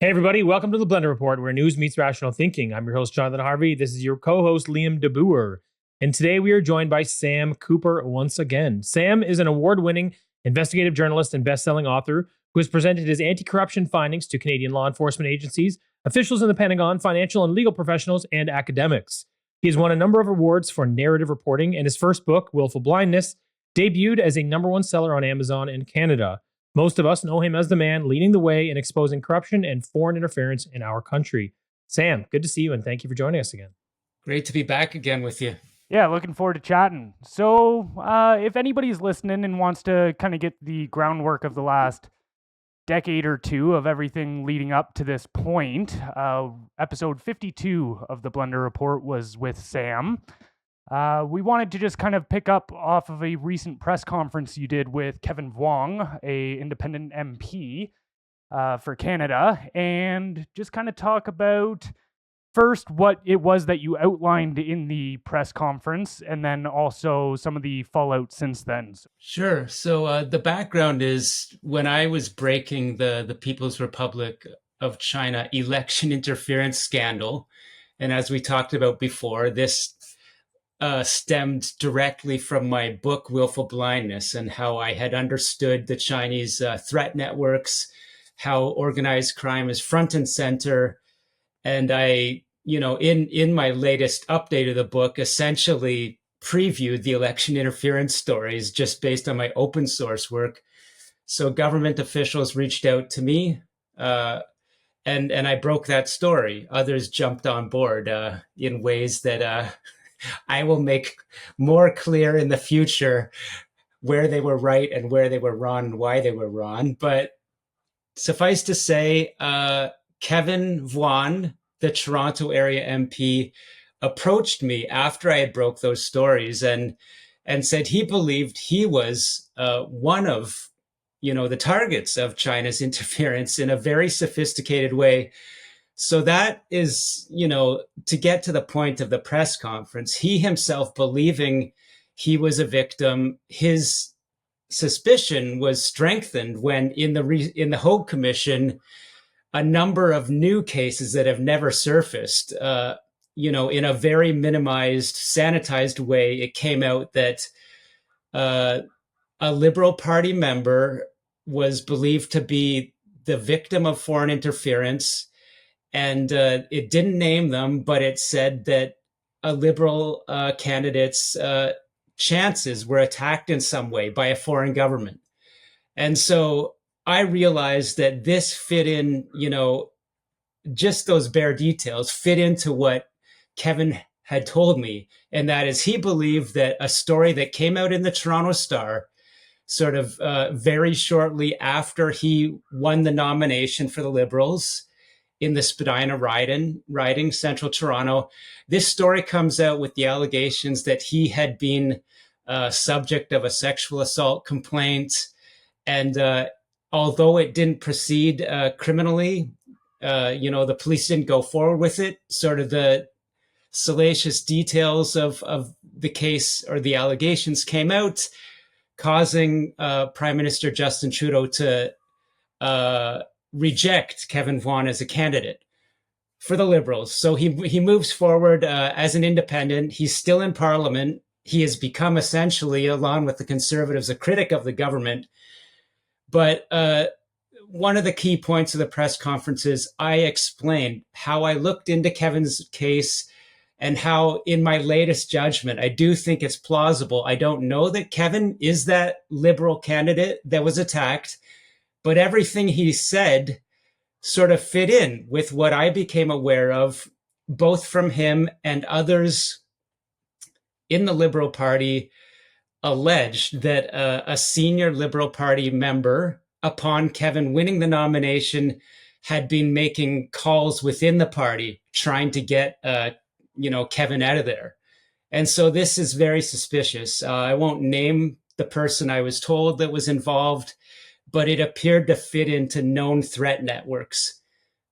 Hey, everybody, welcome to the Blendr Report, where news meets rational thinking. I'm your host, Jonathan Harvey. This is your co host, Liam DeBoer. And today we are joined by Sam Cooper once again. Sam is an award winning investigative journalist and best selling author who has presented his anti corruption findings to Canadian law enforcement agencies, officials in the Pentagon, financial and legal professionals, and academics. He has won a number of awards for narrative reporting, and his first book, Willful Blindness, debuted as a #1 seller on Amazon in Canada. Most of us know him as the man leading the way in exposing corruption and foreign interference in our country. Sam, good to see you, and thank you for joining us again. Great to be back again with you. Yeah, looking forward to chatting. So, if anybody's listening and wants to kind of get the groundwork of the last decade or two of everything leading up to this point, episode 52 of the Blendr Report was with Sam. We wanted to just kind of pick up off of a recent press conference you did with Kevin Vuong, a independent MP for Canada, and just kind of talk about first what it was that you outlined in the press conference, and then also some of the fallout since then. Sure. So the background is when I was breaking the People's Republic of China election interference scandal, and as we talked about before, this stemmed directly from my book, Willful Blindness, and how I had understood the Chinese threat networks, how organized crime is front and center. And I, in my latest update of the book, essentially previewed the election interference stories just based on my open source work. So government officials reached out to me, and I broke that story. Others jumped on board in ways that I will make more clear in the future where they were right and where they were wrong and why they were wrong. But suffice to say, Kevin Vuong, the Toronto area MP, approached me after I had broke those stories and said he believed he was one of, the targets of China's interference in a very sophisticated way. So that is, to get to the point of the press conference, he himself believing he was a victim, his suspicion was strengthened when in the Hague Commission, a number of new cases that have never surfaced, in a very minimized, sanitized way, it came out that a Liberal Party member was believed to be the victim of foreign interference. And it didn't name them, but it said that a Liberal candidate's chances were attacked in some way by a foreign government. And so I realized that this fit in, just those bare details fit into what Kevin had told me. And that is he believed that a story that came out in the Toronto Star sort of very shortly after he won the nomination for the Liberals in the Spadina riding, Central Toronto. This story comes out with the allegations that he had been subject of a sexual assault complaint. And although it didn't proceed criminally, the police didn't go forward with it. Sort of the salacious details of the case or the allegations came out, causing Prime Minister Justin Trudeau to reject Kevin Vuong as a candidate for the Liberals. So he moves forward as an independent. He's still in Parliament. He has become essentially, along with the Conservatives, a critic of the government. But one of the key points of the press conference is I explained how I looked into Kevin's case and how in my latest judgment, I do think it's plausible. I don't know that Kevin is that Liberal candidate that was attacked, but everything he said sort of fit in with what I became aware of, both from him and others in the Liberal Party, alleged that a senior Liberal Party member, upon Kevin winning the nomination, had been making calls within the party trying to get, Kevin out of there. And so this is very suspicious. I won't name the person I was told that was involved, but it appeared to fit into known threat networks.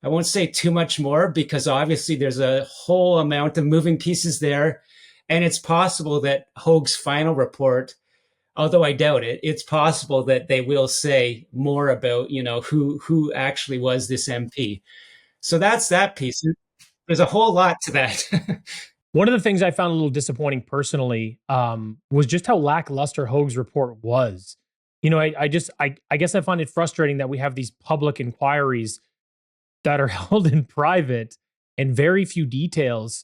I won't say too much more because obviously there's a whole amount of moving pieces there. And it's possible that Hague's final report although I doubt it, it's possible that they will say more about, who actually was this MP. So that's that piece. There's a whole lot to that. One of the things I found a little disappointing personally was just how lackluster Hoag's report was. I guess I find it frustrating that we have these public inquiries that are held in private and very few details,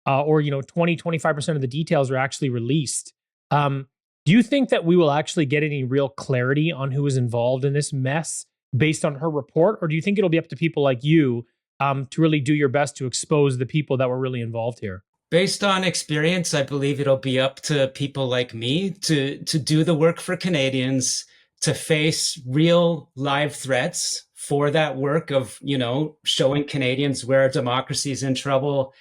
or 20-25% of the details are actually released. Do you think that we will actually get any real clarity on who is involved in this mess based on her report? Or do you think it'll be up to people like you to really do your best to expose the people that were really involved here? Based on experience, I believe it'll be up to people like me to do the work for Canadians, to face real live threats for that work of, showing Canadians where democracy is in trouble,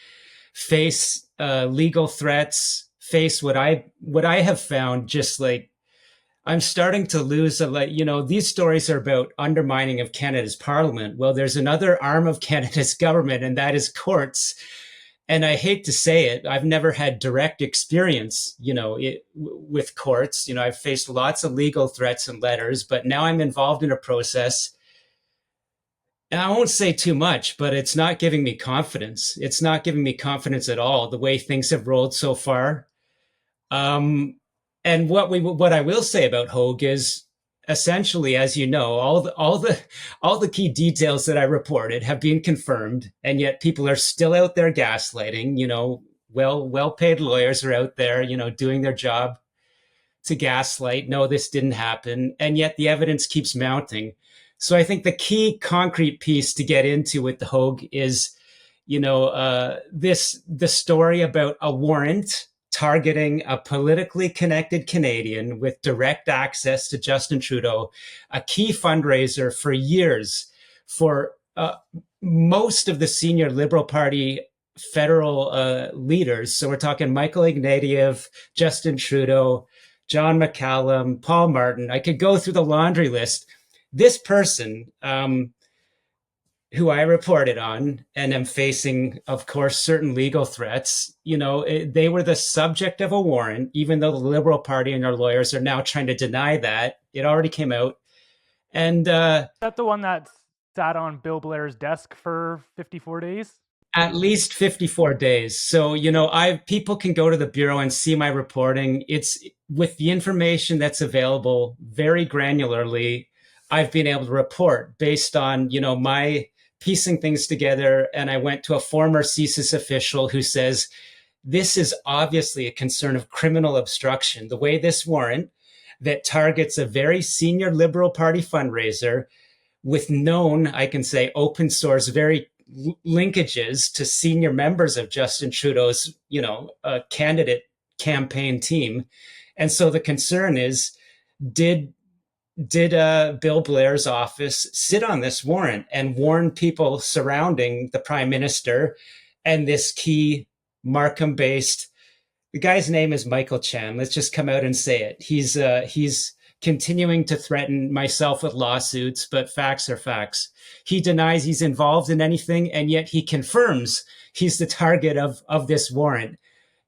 face legal threats, face what I have found, just like I'm starting to lose these stories are about undermining of Canada's parliament. Well, there's another arm of Canada's government, and that is courts. And I hate to say it, I've never had direct experience, with courts. I've faced lots of legal threats and letters, but now I'm involved in a process. And I won't say too much, but it's not giving me confidence. It's not giving me confidence at all, the way things have rolled so far. And what I will say about Hoag is, essentially, as you know, all the key details that I reported have been confirmed, and yet people are still out there gaslighting. Well-paid lawyers are out there, doing their job to gaslight. No, this didn't happen, and yet the evidence keeps mounting. So I think the key concrete piece to get into with the Hoag is, the story about a warrant targeting a politically connected Canadian with direct access to Justin Trudeau, a key fundraiser for years for most of the senior Liberal Party federal leaders. So we're talking Michael Ignatieff, Justin Trudeau, John McCallum, Paul Martin. I could go through the laundry list. This person, who I reported on and am facing, of course, certain legal threats, they were the subject of a warrant, even though the Liberal Party and their lawyers are now trying to deny that. It already came out. And is that the one that sat on Bill Blair's desk for 54 days? At least 54 days. So, people can go to the Bureau and see my reporting. It's with the information that's available very granularly. I've been able to report based on, my piecing things together. And I went to a former CSIS official who says, this is obviously a concern of criminal obstruction. The way this warrant that targets a very senior Liberal Party fundraiser with known, I can say, open source, very linkages to senior members of Justin Trudeau's, candidate campaign team. And so the concern is, did Bill Blair's office sit on this warrant and warn people surrounding the Prime Minister and this key Markham-based, the guy's name is Michael Chan. Let's just come out and say it. He's continuing to threaten myself with lawsuits, but facts are facts. He denies he's involved in anything, and yet he confirms he's the target of this warrant.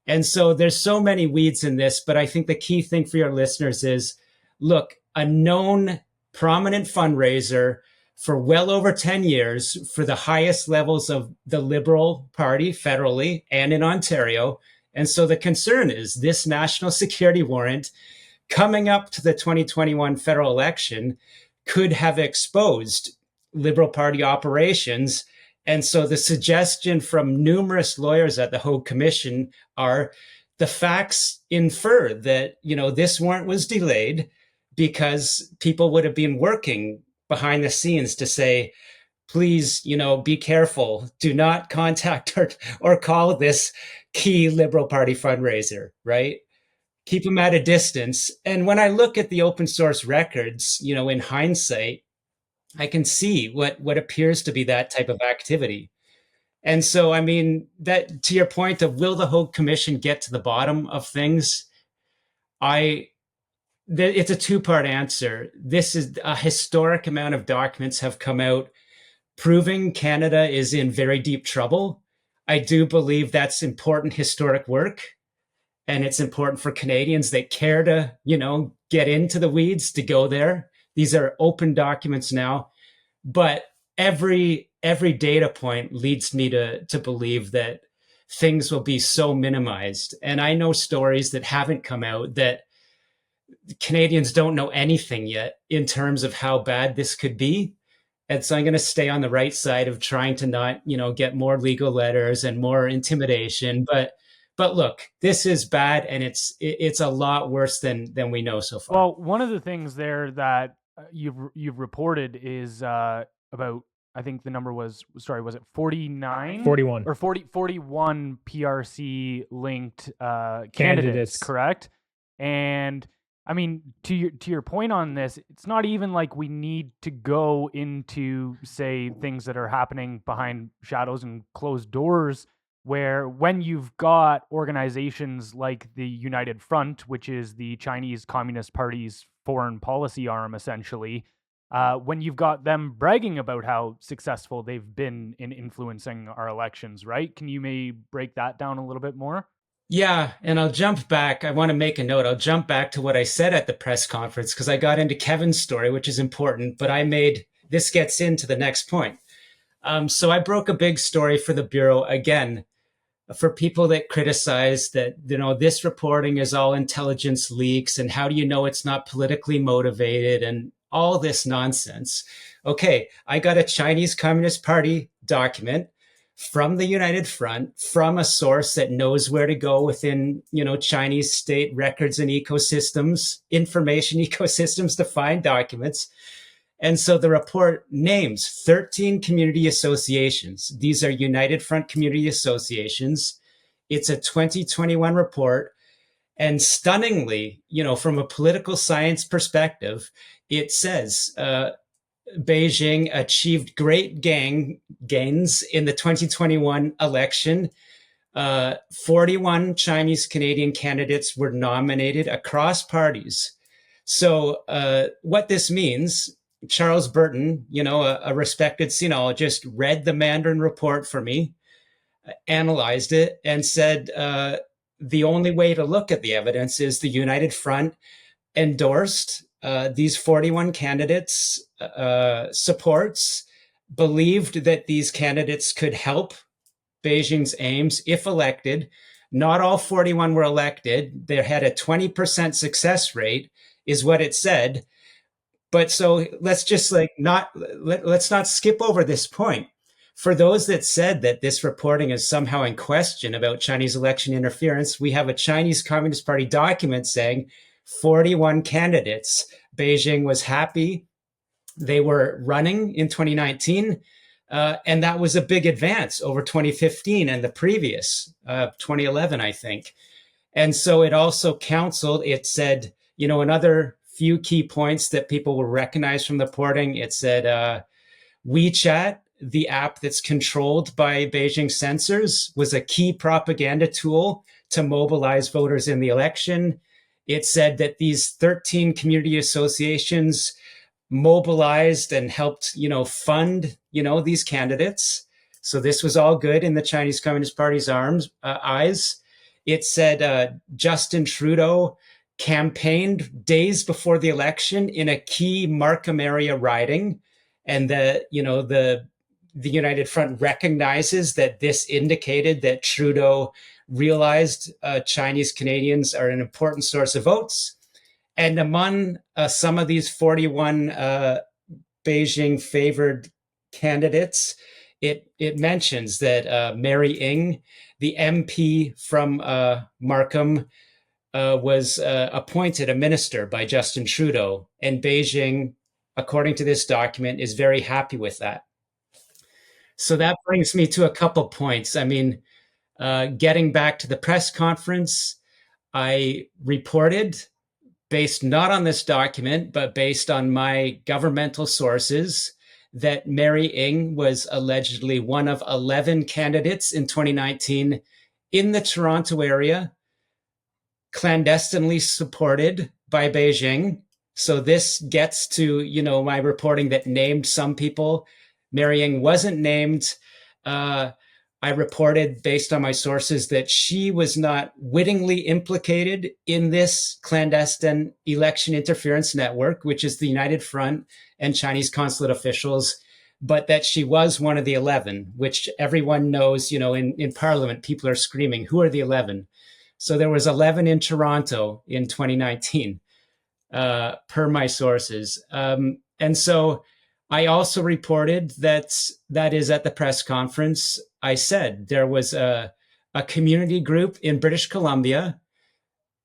And so there's so many weeds in this, but I think the key thing for your listeners is, look, a known prominent fundraiser for well over 10 years for the highest levels of the Liberal Party federally and in Ontario. And so the concern is this national security warrant coming up to the 2021 federal election could have exposed Liberal Party operations. And so the suggestion from numerous lawyers at the Hoag Commission are the facts infer that, this warrant was delayed because people would have been working behind the scenes to say, please, be careful. Do not contact or call this key Liberal Party fundraiser, right? Keep them at a distance. And when I look at the open source records, in hindsight, I can see what appears to be that type of activity. And so, that to your point of will the Hoag Commission get to the bottom of things? It's a two-part answer. This is a historic amount of documents have come out proving Canada is in very deep trouble. I do believe that's important historic work. And it's important for Canadians that care to, get into the weeds to go there. These are open documents now, but every data point leads me to believe that things will be so minimized. And I know stories that haven't come out that Canadians don't know anything yet in terms of how bad this could be. And so I'm going to stay on the right side of trying to not, get more legal letters and more intimidation. But look, this is bad, and it's a lot worse than we know so far. Well, one of the things there that you've reported is about, I think the number was it 49? 41. Or 41 PRC linked candidates, correct? And I mean, to your point on this, it's not even like we need to go into, say, things that are happening behind shadows and closed doors, where when you've got organizations like the United Front, which is the Chinese Communist Party's foreign policy arm, essentially, when you've got them bragging about how successful they've been in influencing our elections, right? Can you maybe break that down a little bit more? Yeah, and I'll jump back. I want to make a note. I'll jump back to what I said at the press conference, because I got into Kevin's story, which is important, but this gets into the next point. So I broke a big story for the Bureau, again, for people that criticize that, this reporting is all intelligence leaks, and how do you know it's not politically motivated, and all this nonsense. Okay, I got a Chinese Communist Party document from the United Front, from a source that knows where to go within, Chinese state records and ecosystems, information ecosystems, to find documents. And so the report names 13 community associations. These are United Front community associations. It's a 2021 report. And stunningly, from a political science perspective, it says, Beijing achieved great gains in the 2021 election. 41 Chinese Canadian candidates were nominated across parties. So what this means, Charles Burton, a respected sinologist, read the Mandarin report for me, analyzed it, and said the only way to look at the evidence is the United Front endorsed these 41 candidates' supports, believed that these candidates could help Beijing's aims if elected. Not all 41 were elected. They had a 20% success rate, is what it said. But so let's just let's not skip over this point. For those that said that this reporting is somehow in question about Chinese election interference, we have a Chinese Communist Party document saying 41 candidates. Beijing was happy. They were running in 2019, and that was a big advance over 2015 and the previous, 2011, I think. And so it also counseled, it said, another few key points that people will recognize from the reporting. It said WeChat, the app that's controlled by Beijing censors, was a key propaganda tool to mobilize voters in the election. It said that these 13 community associations mobilized and helped, fund, these candidates. So this was all good in the Chinese Communist Party's eyes. It said Justin Trudeau campaigned days before the election in a key Markham area riding, and the United Front recognizes that this indicated that Trudeau realized Chinese Canadians are an important source of votes. And among some of these 41 Beijing favored candidates, it mentions that Mary Ng, the MP from Markham, was appointed a minister by Justin Trudeau. And Beijing, according to this document, is very happy with that. So that brings me to a couple points. I mean, getting back to the press conference, I reported, based not on this document, but based on my governmental sources, that Mary Ng was allegedly one of 11 candidates in 2019 in the Toronto area, clandestinely supported by Beijing. So this gets to, my reporting that named some people. Mary Ng wasn't named. I reported based on my sources that she was not wittingly implicated in this clandestine election interference network, which is the United Front and Chinese consulate officials, but that she was one of the 11, which everyone knows, in Parliament, people are screaming, who are the 11? So there was 11 in Toronto in 2019, per my sources. And so I also reported that is at the press conference, I said there was a community group in British Columbia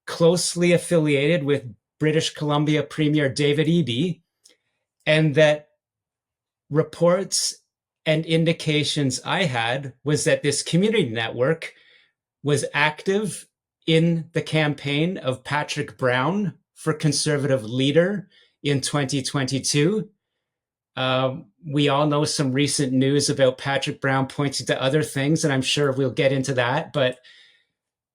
closely affiliated with British Columbia Premier David Eby, and that reports and indications I had was that this community network was active in the campaign of Patrick Brown for Conservative leader in 2022. We all know some recent news about Patrick Brown pointing to other things, and I'm sure we'll get into that. But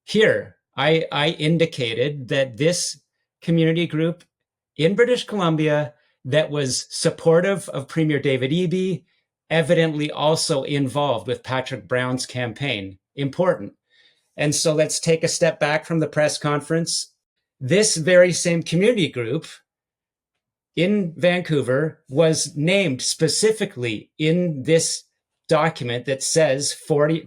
here, I indicated that this community group in British Columbia that was supportive of Premier David Eby, evidently also involved with Patrick Brown's campaign. Important. And so let's take a step back from the press conference. This very same community group in Vancouver was named specifically in this document that says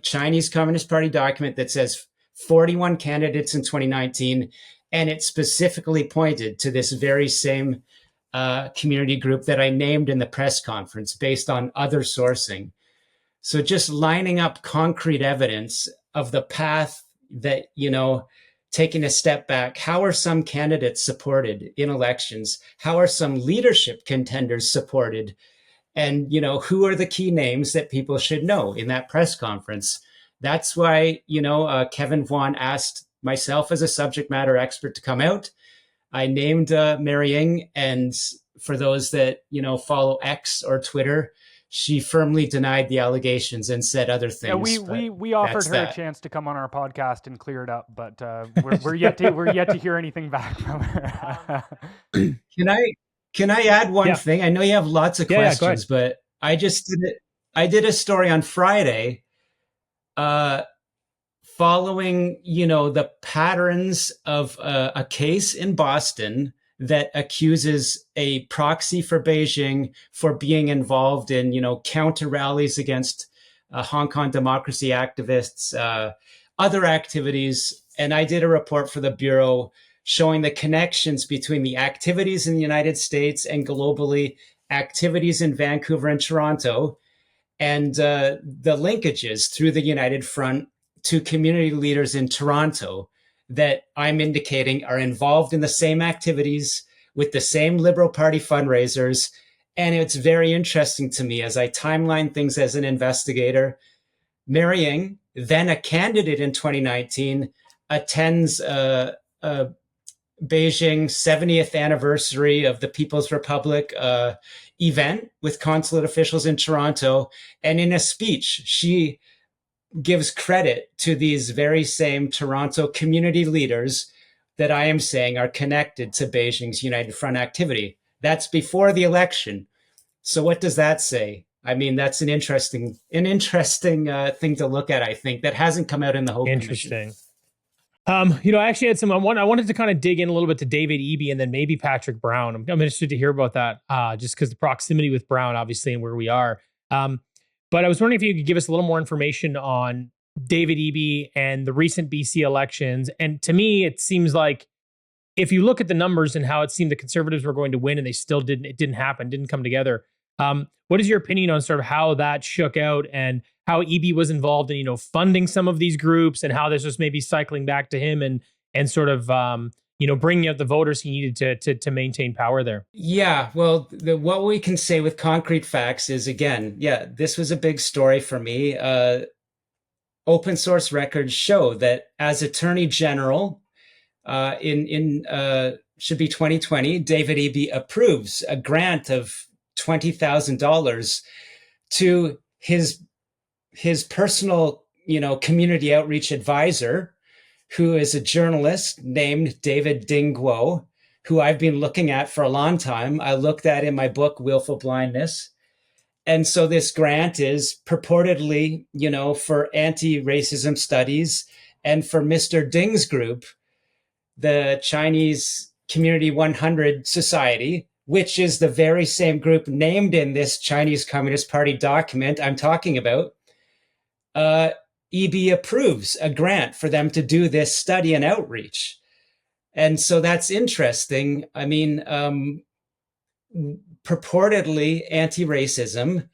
Chinese Communist Party document that says 41 candidates in 2019. And it specifically pointed to this very same community group that I named in the press conference based on other sourcing. So just lining up concrete evidence of the path that, taking a step back, how are some candidates supported in elections? How are some leadership contenders supported? And, who are the key names that people should know in that press conference? That's why, Kevin Vuong asked myself as a subject matter expert to come out. I named Mary Ng, and for those that, follow X or Twitter, she firmly denied the allegations and said other things. Yeah, we offered her a chance to come on our podcast and clear it up, but we're yet to hear anything back from her. Can I add one thing? I know you have lots of questions, but I just did it. I did a story on Friday, following the patterns of a case in Boston that accuses a proxy for Beijing for being involved in, counter rallies against Hong Kong democracy activists, other activities. And I did a report for the Bureau showing the connections between the activities in the United States and globally, activities in Vancouver and Toronto, and the linkages through the United Front to community leaders in Toronto that I'm indicating are involved in the same activities with the same Liberal Party fundraisers. And it's very interesting to me as I timeline things as an investigator. Mary Ng, then a candidate in 2019, attends a Beijing 70th anniversary of the People's Republic event with consulate officials in Toronto. And in a speech, she gives credit to these very same Toronto community leaders that I am saying are connected to Beijing's United Front activity. That's before the election. So what does that say? I mean, that's an interesting thing to look at, I think, that hasn't come out in the Hope Commission. I actually had I wanted to kind of dig in a little bit to David Eby and then maybe Patrick Brown. I'm interested to hear about that, just because the proximity with Brown, obviously, and where we are. But I was wondering if you could give us a little more information on David Eby and the recent BC elections. And to me, it seems like if you look at the numbers and how it seemed the Conservatives were going to win and they still didn't, it didn't happen, didn't come together. What is your opinion on sort of how that shook out and how Eby was involved in, funding some of these groups and how this was maybe cycling back to him and sort of, bringing out the voters he needed to maintain power there? Yeah, well, what we can say with concrete facts is, again, this was a big story for me. Open source records show that as Attorney General in should be 2020, David Eby approves a grant of $20,000 to his personal, community outreach advisor, who is a journalist named David Ding Guo, who I've been looking at for a long time. I looked at in my book, Willful Blindness. And so this grant is purportedly, for anti-racism studies and for Mr. Ding's group, the Chinese Community 100 Society, which is the very same group named in this Chinese Communist Party document I'm talking about. EB approves a grant for them to do this study and outreach. And so that's interesting. I mean, purportedly anti-racism,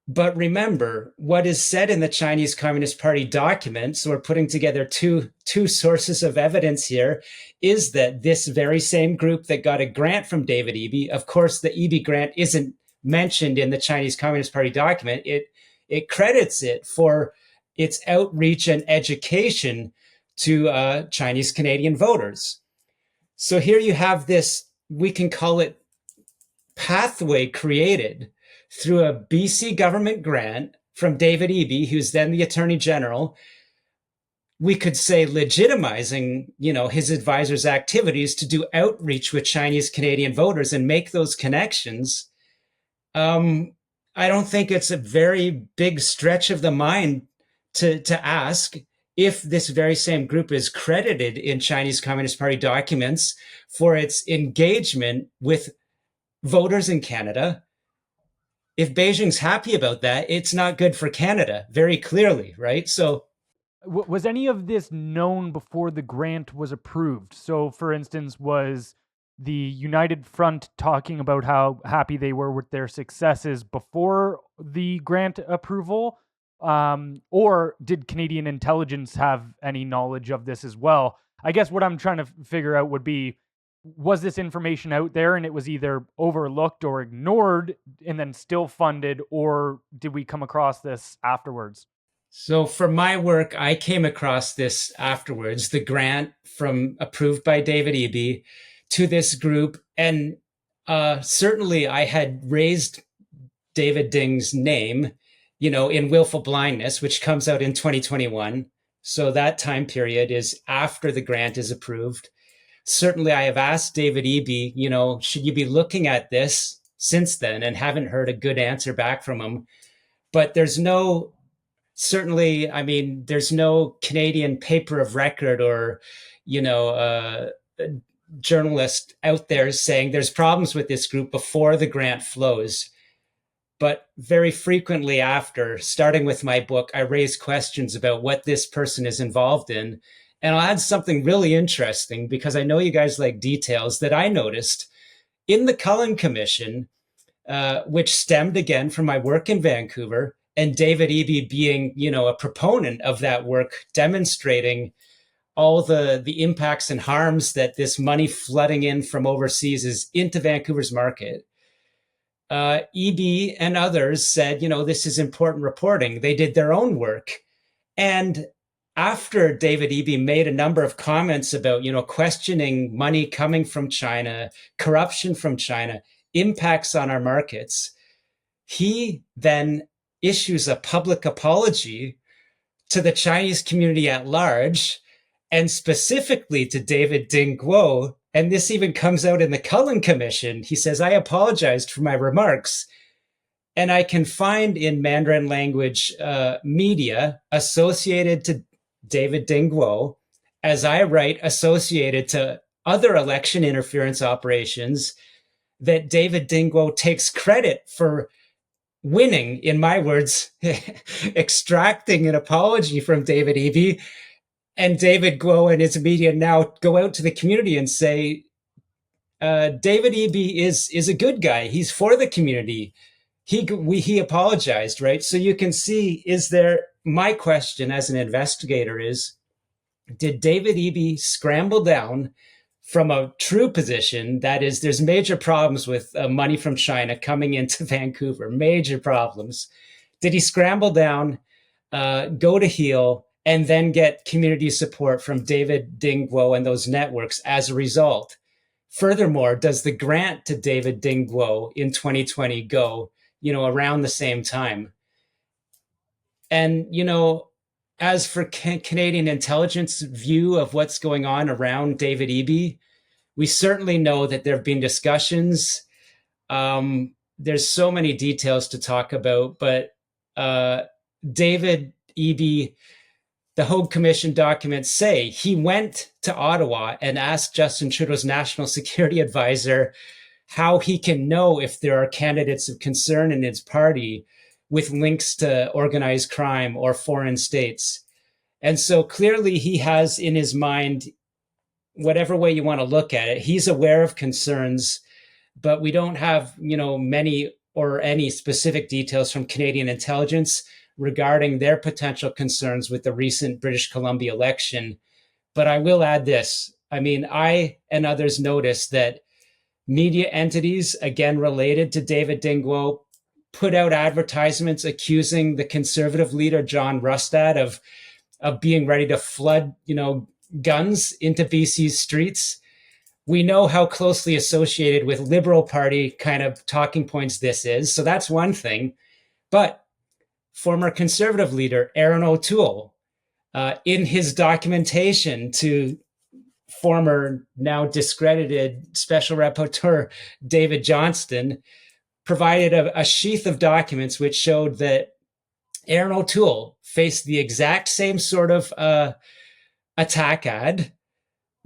but remember what is said in the Chinese Communist Party document, so we're putting together two sources of evidence here, is that this very same group that got a grant from David Eby, of course, the Eby grant isn't mentioned in the Chinese Communist Party document. It credits it for its outreach and education to Chinese Canadian voters. So here you have this, we can call it pathway created through a BC government grant from David Eby, who's then the Attorney General. We could say legitimizing, his advisor's activities to do outreach with Chinese Canadian voters and make those connections. I don't think it's a very big stretch of the mind to ask if this very same group is credited in Chinese Communist Party documents for its engagement with voters in Canada. If Beijing's happy about that, it's not good for Canada, very clearly, right? So was any of this known before the grant was approved? So, for instance, was the United Front talking about how happy they were with their successes before the grant approval? Or did Canadian intelligence have any knowledge of this as well? I guess what I'm trying to figure out would be, was this information out there and it was either overlooked or ignored and then still funded, or did we come across this afterwards? So for my work, I came across this afterwards, the grant approved by David Eby to this group. And certainly I had raised David Ding's name, in Willful Blindness, which comes out in 2021. So that time period is after the grant is approved. Certainly, I have asked David Eby, should you be looking at this since then, and haven't heard a good answer back from him. But there's no Canadian paper of record or, journalist out there saying there's problems with this group before the grant flows. But very frequently after, starting with my book, I raise questions about what this person is involved in. And I'll add something really interesting, because I know you guys like details, that I noticed in the Cullen Commission, which stemmed again from my work in Vancouver, and David Eby being, a proponent of that work, demonstrating all the impacts and harms that this money flooding in from overseas is into Vancouver's market. Eby and others said, this is important reporting. They did their own work. And after David Eby made a number of comments about, questioning money coming from China, corruption from China, impacts on our markets, he then issues a public apology to the Chinese community at large, and specifically to David Ding Guo. And this even comes out in the Cullen Commission. He says, I apologized for my remarks. And I can find in Mandarin language media associated to David Ding Guo, as I write, associated to other election interference operations, that David Ding Guo takes credit for winning, in my words, extracting an apology from David Eby. And David Guo and his media now go out to the community and say, David Eby is a good guy. He's for the community. He apologized, right? So you can see, my question as an investigator is, did David Eby scramble down from a true position, that is, there's major problems with money from China coming into Vancouver, major problems. Did he scramble down, go to heel, and then get community support from David Ding Guo and those networks as a result? Furthermore, does the grant to David Ding Guo in 2020 go, around the same time? And, as for Canadian intelligence view of what's going on around David Eby, we certainly know that there have been discussions there's so many details to talk about, but David Eby, the Hague Commission documents say he went to Ottawa and asked Justin Trudeau's national security advisor how he can know if there are candidates of concern in his party with links to organized crime or foreign states. And so clearly he has in his mind, whatever way you want to look at it, he's aware of concerns, but we don't have, many or any specific details from Canadian intelligence regarding their potential concerns with the recent British Columbia election. But I will add this. I mean, I and others noticed that media entities, again related to David Dingwall, put out advertisements accusing the Conservative leader, John Rustad, of being ready to flood, guns into BC's streets. We know how closely associated with Liberal Party kind of talking points this is. So that's one thing. But former Conservative leader Aaron O'Toole, in his documentation to former, now discredited Special Rapporteur David Johnston, provided a sheath of documents which showed that Aaron O'Toole faced the exact same sort of attack ad,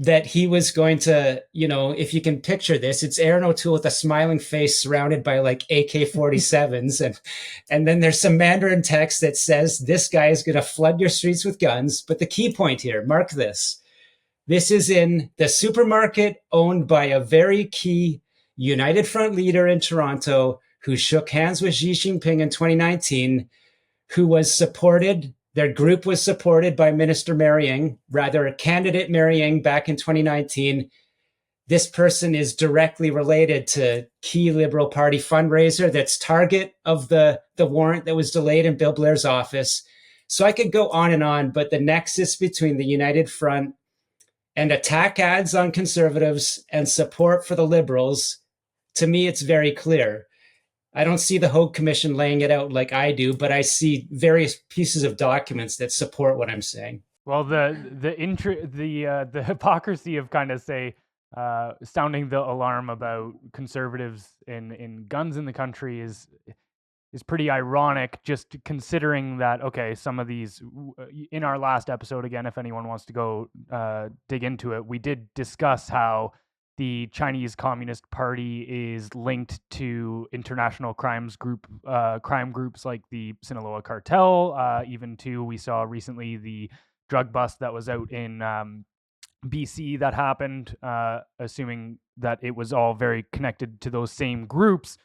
that he was going to, if you can picture this, it's Aaron O'Toole with a smiling face surrounded by like AK-47s. And then there's some Mandarin text that says, this guy is going to flood your streets with guns. But the key point here, mark this. This is in the supermarket owned by a very key United Front leader in Toronto who shook hands with Xi Jinping in 2019, who was supported. Their group was supported by Minister Marying, rather a candidate Marying back in 2019. This person is directly related to key Liberal Party fundraiser that's target of the warrant that was delayed in Bill Blair's office. So I could go on, but the nexus between the United Front and attack ads on Conservatives and support for the Liberals, to me, it's very clear. I don't see the Hague Commission laying it out like I do, but I see various pieces of documents that support what I'm saying. Well, the hypocrisy of kind of sounding the alarm about conservatives in guns in the country is pretty ironic, just considering that, okay, some of these, in our last episode, again, if anyone wants to go dig into it, we did discuss how the Chinese Communist Party is linked to international crime groups like the Sinaloa cartel. Even too, we saw recently the drug bust that was out in BC that happened, assuming that it was all very connected to those same groups.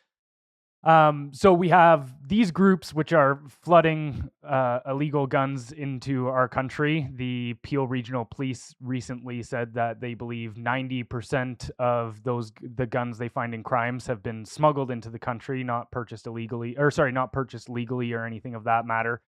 So we have these groups which are flooding illegal guns into our country. The Peel Regional Police recently said that they believe 90% of the guns they find in crimes have been smuggled into the country, not purchased legally or anything of that matter.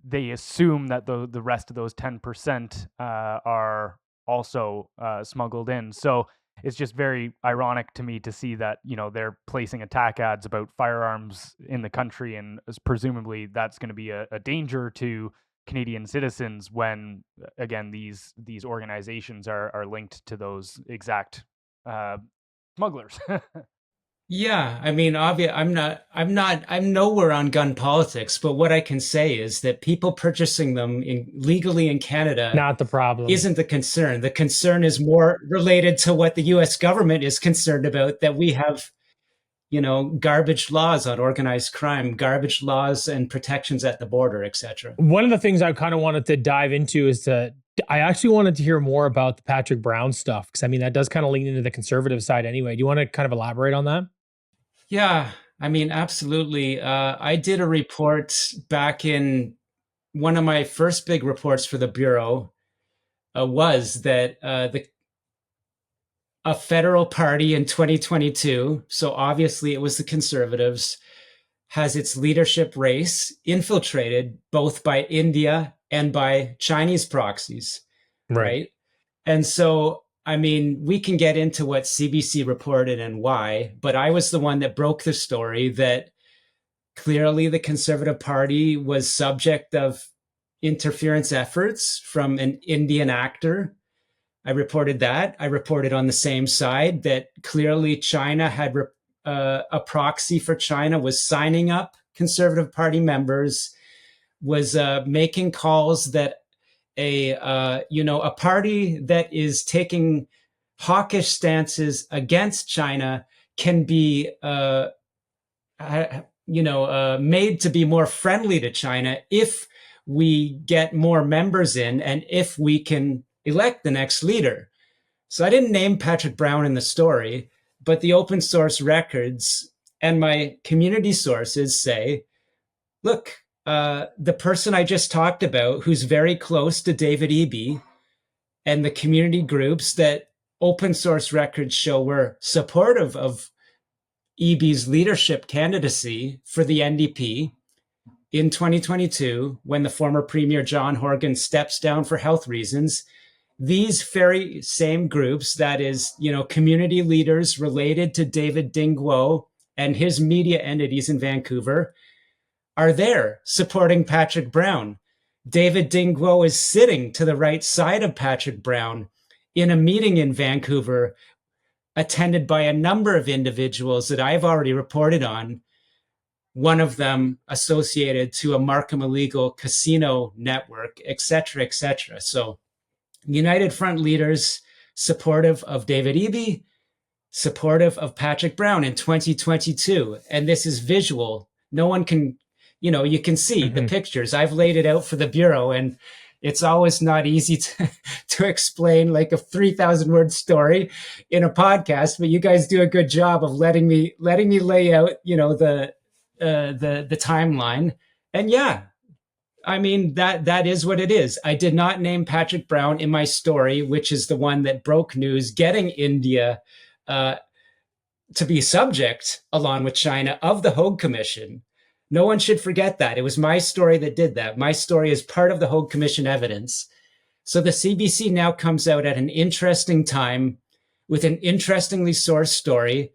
They assume that the rest of those 10% are also smuggled in. So it's just very ironic to me to see that, they're placing attack ads about firearms in the country, and presumably that's going to be a danger to Canadian citizens when, again, these organizations are linked to those exact smugglers. Yeah, I mean, I'm nowhere on gun politics, but what I can say is that people purchasing them legally in Canada, not the problem, isn't the concern. The concern is more related to what the U.S. government is concerned about, that we have, garbage laws on organized crime, garbage laws and protections at the border, etc. One of the things I kind of wanted to dive into is I actually wanted to hear more about the Patrick Brown stuff, because I mean, that does kind of lean into the conservative side anyway. Do you want to kind of elaborate on that? Yeah, I mean, absolutely. I did a report back in one of my first big reports for the Bureau was that a federal party in 2022, so obviously it was the Conservatives, has its leadership race infiltrated both by India and by Chinese proxies, right? And so, I mean, we can get into what CBC reported and why, but I was the one that broke the story that clearly the Conservative Party was subject of interference efforts from an Indian actor. I reported that. I reported on the same side that clearly China had a proxy for China, was signing up Conservative Party members, was making calls that a party that is taking hawkish stances against China can be made to be more friendly to China if we get more members in and if we can elect the next leader. So I didn't name Patrick Brown in the story, but the open source records and my community sources say, look, the person I just talked about, who's very close to David Eby, and the community groups that open source records show were supportive of Eby's leadership candidacy for the NDP in 2022, when the former Premier John Horgan steps down for health reasons. These very same groups, that is, community leaders related to David Dingguo and his media entities in Vancouver, are there supporting Patrick Brown. David Dingguo is sitting to the right side of Patrick Brown in a meeting in Vancouver, attended by a number of individuals that I've already reported on, one of them associated to a Markham illegal casino network, et cetera, et cetera. So United Front leaders supportive of David Eby, supportive of Patrick Brown in 2022. And this is visual. No one can, you can see the pictures. I've laid it out for the Bureau, and it's always not easy to explain like a 3,000 word story in a podcast, but you guys do a good job of letting me lay out, the timeline. And yeah, I mean, that is what it is. I did not name Patrick Brown in my story, which is the one that broke news, getting India to be subject, along with China, of the Hague Commission. No one should forget that. It was my story that did that. My story is part of the Hague Commission evidence. So the CBC now comes out at an interesting time with an interestingly sourced story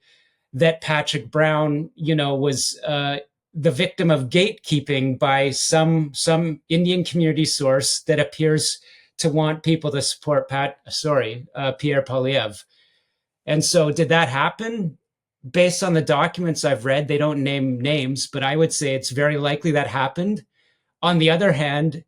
that Patrick Brown, was the victim of gatekeeping by some Indian community source that appears to want people to support Pierre Poilievre. And so did that happen? Based on the documents I've read, they don't name names, but I would say it's very likely that happened. On the other hand,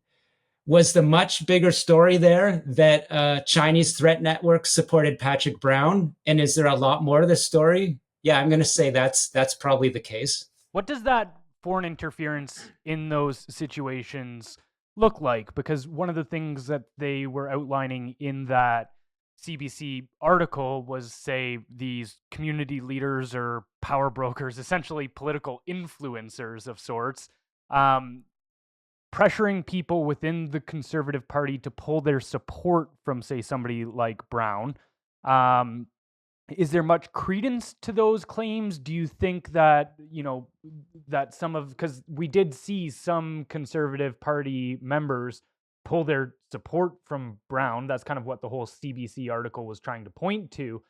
was the much bigger story there that Chinese threat networks supported Patrick Brown? And is there a lot more to the story? Yeah, I'm going to say that's probably the case. What does that foreign interference in those situations look like? Because one of the things that they were outlining in that CBC article was, say, these community leaders or power brokers, essentially political influencers of sorts, pressuring people within the Conservative Party to pull their support from, say, somebody like Brown. Is there much credence to those claims? Do you think that, that because we did see some Conservative Party members pull their support from Brown. That's kind of what the whole CBC article was trying to point to.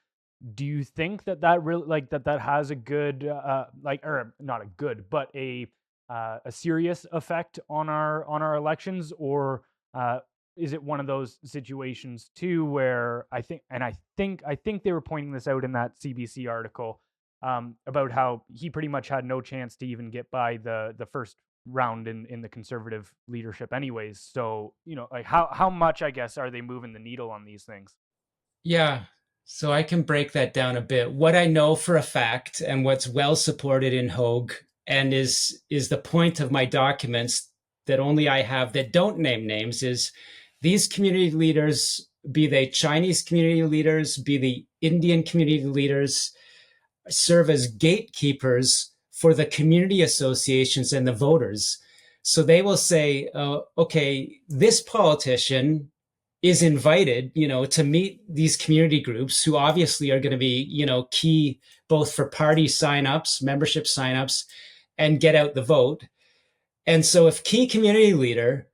Do you think that really that has a good or not a good, but a serious effect on our elections, or is it one of those situations too where I think they were pointing this out in that CBC article about how he pretty much had no chance to even get by the first round in the Conservative leadership anyways. So, how much, I guess, are they moving the needle on these things? Yeah. So I can break that down a bit. What I know for a fact, and what's well supported in Hague, and is the point of my documents that only I have that don't name names, is these community leaders, be they Chinese community leaders, be the Indian community leaders, serve as gatekeepers for the community associations and the voters. So they will say, okay, this politician is invited, to meet these community groups who obviously are going to be, key both for party signups, membership signups, and get out the vote. And so if key community leader,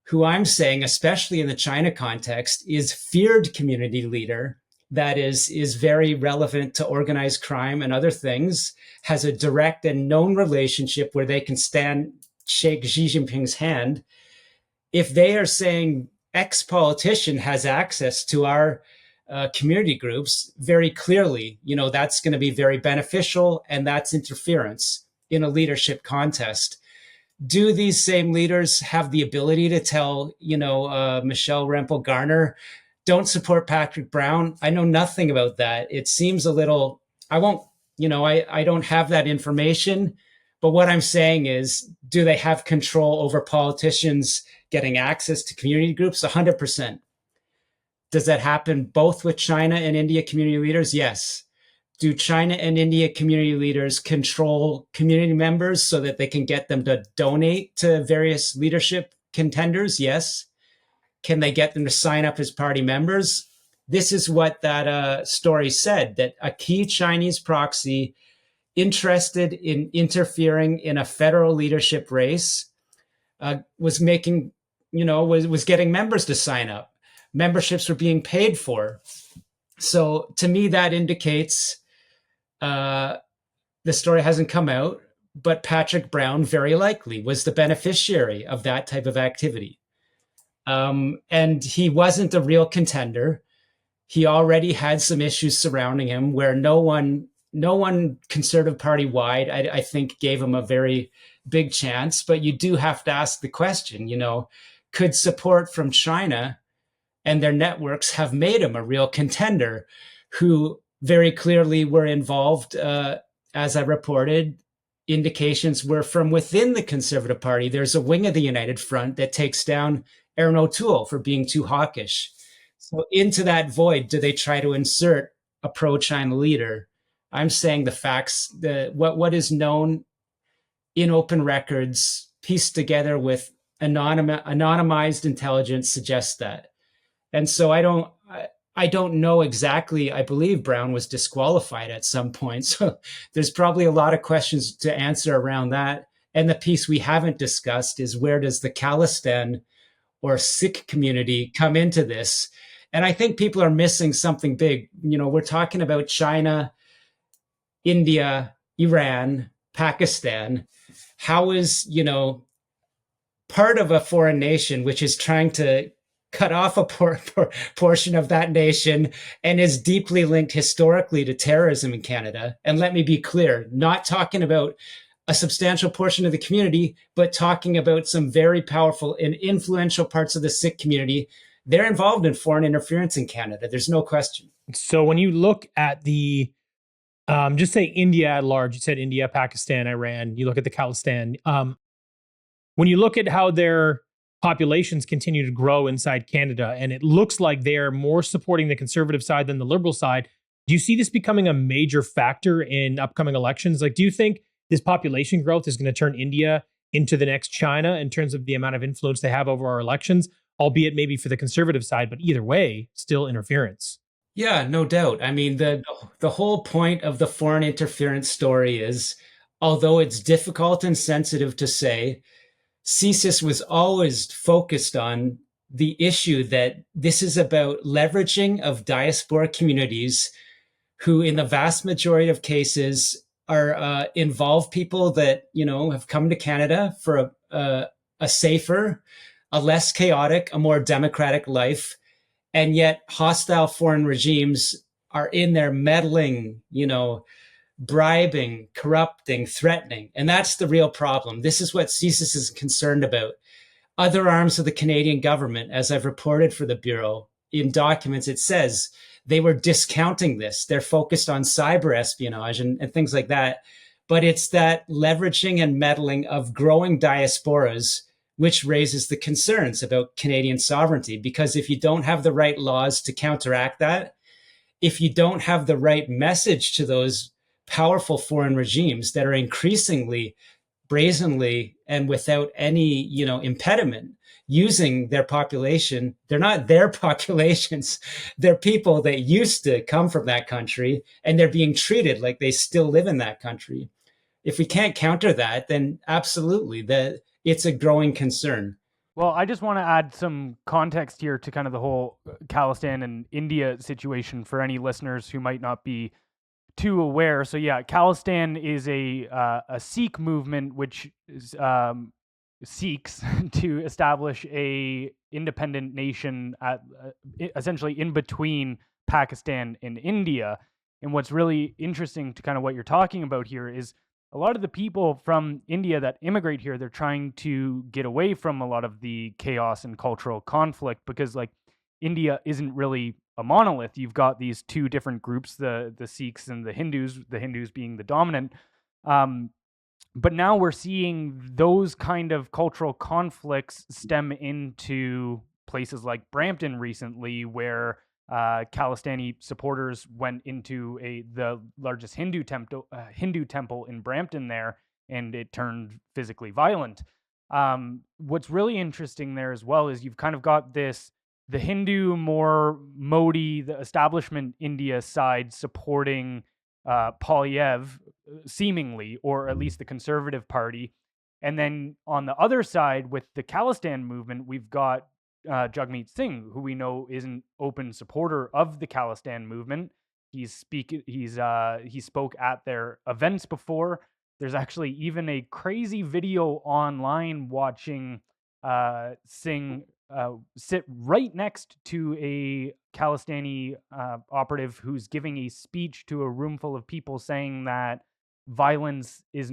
who I'm saying, especially in the China context, is feared community leader, that is very relevant to organized crime and other things, has a direct and known relationship where they can shake Xi Jinping's hand. If they are saying X politician has access to our community groups, very clearly, that's going to be very beneficial, and that's interference in a leadership contest. Do these same leaders have the ability to tell, Michelle Rempel Garner, don't support Patrick Brown? I know nothing about that. It seems a little, I won't, I don't have that information. But what I'm saying is, do they have control over politicians getting access to community groups? 100%. Does that happen both with China and India community leaders? Yes. Do China and India community leaders control community members so that they can get them to donate to various leadership contenders? Yes. Can they get them to sign up as party members? This is what that story said, that a key Chinese proxy interested in interfering in a federal leadership race was making, was getting members to sign up. Memberships were being paid for. So to me, that indicates the story hasn't come out, but Patrick Brown very likely was the beneficiary of that type of activity. And he wasn't a real contender. He already had some issues surrounding him where no one Conservative Party wide, I think, gave him a very big chance. But you do have to ask the question, could support from China and their networks have made him a real contender, who very clearly were involved, as I reported, indications were from within the Conservative Party. There's a wing of the United Front that takes down Aaron O'Toole for being too hawkish. So into that void, do they try to insert a pro-China leader? I'm saying the facts, what is known in open records, pieced together with anonymized intelligence, suggests that. And so I don't know exactly. I believe Brown was disqualified at some point. So there's probably a lot of questions to answer around that. And the piece we haven't discussed is, where does the Khalistan or Sikh community come into this? And I think people are missing something big. We're talking about China, India, Iran, Pakistan. How is, part of a foreign nation, which is trying to cut off a portion of that nation and is deeply linked historically to terrorism in Canada. And let me be clear, not talking about a substantial portion of the community, but talking about some very powerful and influential parts of the Sikh community. They're involved in foreign interference in Canada. There's no question. So when you look at the, just say India at large, you said India, Pakistan, Iran, you look at the Khalistan. When you look at how their populations continue to grow inside Canada, and it looks like they're more supporting the conservative side than the liberal side, do you see this becoming a major factor in upcoming elections? Like, do you think this population growth is going to turn India into the next China in terms of the amount of influence they have over our elections, albeit maybe for the conservative side, but either way, still interference? Yeah, no doubt. I mean, the whole point of the foreign interference story is, although it's difficult and sensitive to say, CSIS was always focused on the issue that this is about leveraging of diaspora communities who, in the vast majority of cases, are involved people that, have come to Canada for a safer, a less chaotic, a more democratic life. And yet hostile foreign regimes are in there meddling, bribing, corrupting, threatening. And that's the real problem. This is what CSIS is concerned about. Other arms of the Canadian government, as I've reported for the Bureau, in documents, it says they were discounting this. They're focused on cyber espionage and things like that. But it's that leveraging and meddling of growing diasporas which raises the concerns about Canadian sovereignty. Because if you don't have the right laws to counteract that, if you don't have the right message to those powerful foreign regimes that are increasingly brazenly and without any, impediment using their population, they're not their populations, they're people that used to come from that country, and they're being treated like they still live in that country. If we can't counter that, then absolutely, it's a growing concern. Well, I just want to add some context here to kind of the whole Khalistan and India situation for any listeners who might not be too aware. So yeah, Khalistan is a Sikh movement which seeks to establish a independent nation at essentially in between Pakistan and India. And what's really interesting to kind of what you're talking about here is a lot of the people from India that immigrate here, they're trying to get away from a lot of the chaos and cultural conflict, because like India isn't really a monolith. You've got these two different groups, the Sikhs and the Hindus being the dominant. But now we're seeing those kind of cultural conflicts stem into places like Brampton recently, where Khalistani supporters went into the largest Hindu temple in Brampton there, and it turned physically violent. What's really interesting there as well is you've kind of got the Hindu, more Modi, the establishment India side supporting Polyev, seemingly, or at least the Conservative Party. And then on the other side, with the Khalistan movement, we've got Jagmeet Singh, who we know is an open supporter of the Khalistan movement. He spoke at their events before. There's actually even a crazy video online watching Singh sit right next to a Khalistani operative who's giving a speech to a room full of people, saying that violence is